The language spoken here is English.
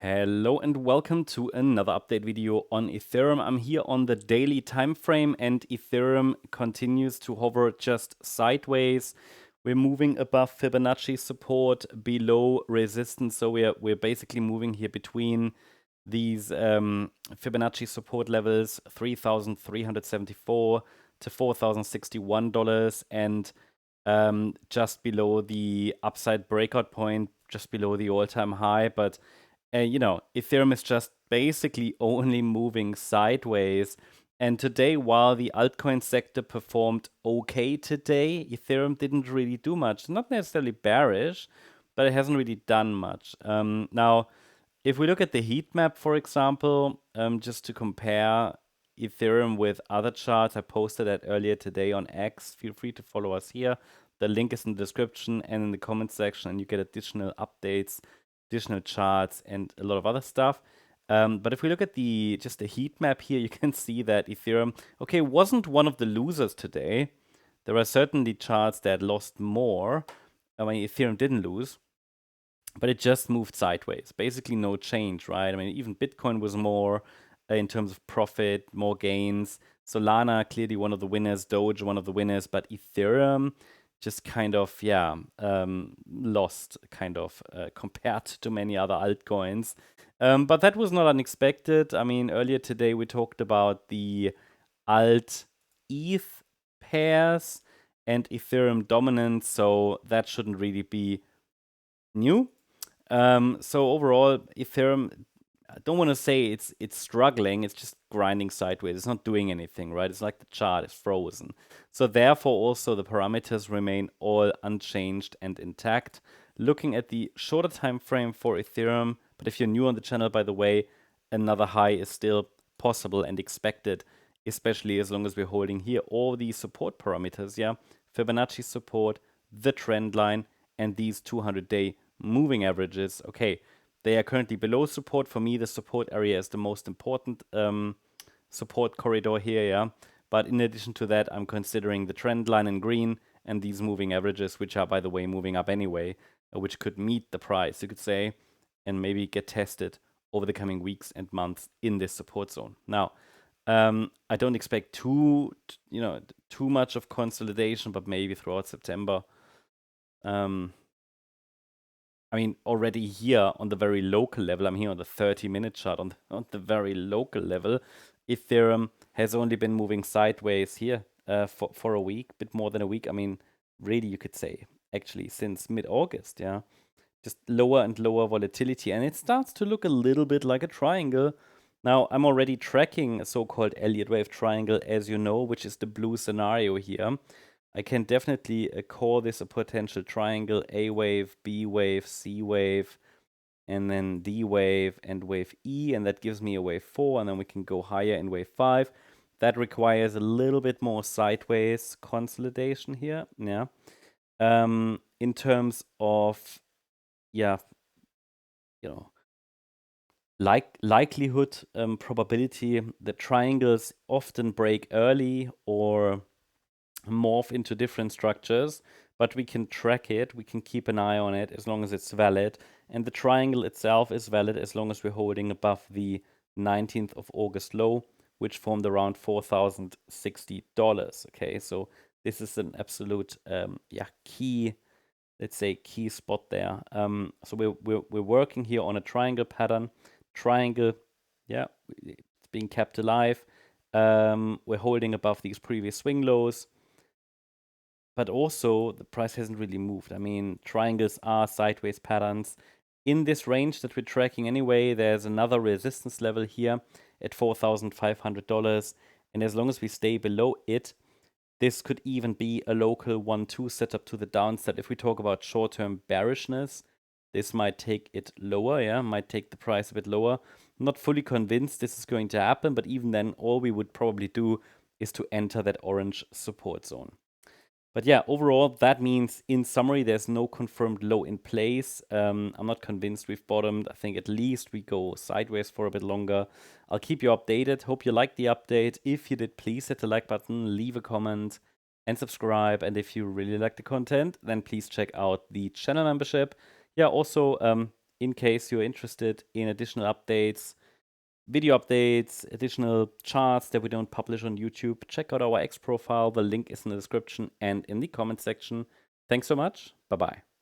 Hello and welcome to another update video on Ethereum. I'm here on the daily time frame and Ethereum continues to hover just sideways. We're moving above Fibonacci support, below resistance. So we're basically moving here between these Fibonacci support levels, 3,374 to $4,061, and just below the upside breakout point, just below the all-time high. But Ethereum is just basically only moving sideways. And today, while the altcoin sector performed okay today, Ethereum didn't really do much. Not necessarily bearish, but it hasn't really done much. Now, if we look at the heat map, for example, just to compare Ethereum with other charts, I posted that earlier today on X. Feel free to follow us here. The link is in the description and in the comment section, and you get additional updates, additional charts, and a lot of other stuff. But if we look at just the heat map here, you can see that Ethereum, okay, wasn't one of the losers today. There are certainly charts that lost more. I mean, Ethereum didn't lose, but it just moved sideways. Basically no change, right? I mean, even Bitcoin was more in terms of profit, more gains. Solana, clearly one of the winners, Doge, one of the winners, but Ethereum just kind of, lost kind of compared to many other altcoins. But that was not unexpected. I mean, earlier today we talked about the alt ETH pairs and Ethereum dominance, so that shouldn't really be new. So overall, Ethereum, I don't want to say it's struggling. It's just grinding sideways. It's not doing anything, right? It's like the chart is frozen. So therefore, also the parameters remain all unchanged and intact. Looking at the shorter time frame for Ethereum, but if you're new on the channel, by the way, another high is still possible and expected, especially as long as we're holding here all these support parameters, yeah? Fibonacci support, the trend line, and these 200-day moving averages. Okay, they are currently below support. For me, the support area is the most important support corridor here, yeah. But in addition to that, I'm considering the trend line in green and these moving averages, which are, by the way, moving up anyway, which could meet the price, you could say, and maybe get tested over the coming weeks and months in this support zone. Now, I don't expect too much of consolidation, but maybe throughout September. I mean, already here on the very local level, I'm here on the 30-minute chart, on the very local level, Ethereum has only been moving sideways here for a week, bit more than a week. I mean, really, you could say, actually, since mid-August, yeah. Just lower and lower volatility, and it starts to look a little bit like a triangle. Now, I'm already tracking a so-called Elliott wave triangle, as you know, which is the blue scenario here. I can definitely call this a potential triangle: A wave, B wave, C wave, and then D wave and wave E, and that gives me a wave 4, and then we can go higher in wave 5. That requires a little bit more sideways consolidation here, yeah. In terms of, likelihood, probability, the triangles often break early or morph into different structures, but we can track it, we can keep an eye on it as long as it's valid, and the triangle itself is valid as long as we're holding above the 19th of August low, which formed around $4,060. Okay, so this is an absolute key, let's say, key spot there. So we're working here on a triangle pattern. Triangle, yeah, it's being kept alive. We're holding above these previous swing lows, but also the price hasn't really moved. I mean, triangles are sideways patterns. In this range that we're tracking anyway, there's another resistance level here at $4,500. And as long as we stay below it, this could even be a local 1-2 setup to the downside. If we talk about short-term bearishness, this might take it lower, yeah, might take the price a bit lower. Not fully convinced this is going to happen, but even then, all we would probably do is to enter that orange support zone. But yeah, overall, that means, in summary, there's no confirmed low in place. I'm not convinced we've bottomed. I think at least we go sideways for a bit longer. I'll keep you updated. Hope you liked the update. If you did, please hit the like button, leave a comment, and subscribe. And if you really like the content, then please check out the channel membership. Yeah, also, in case you're interested in additional updates, video updates, additional charts that we don't publish on YouTube, check out our X profile. The link is in the description and in the comment section. Thanks so much. Bye-bye.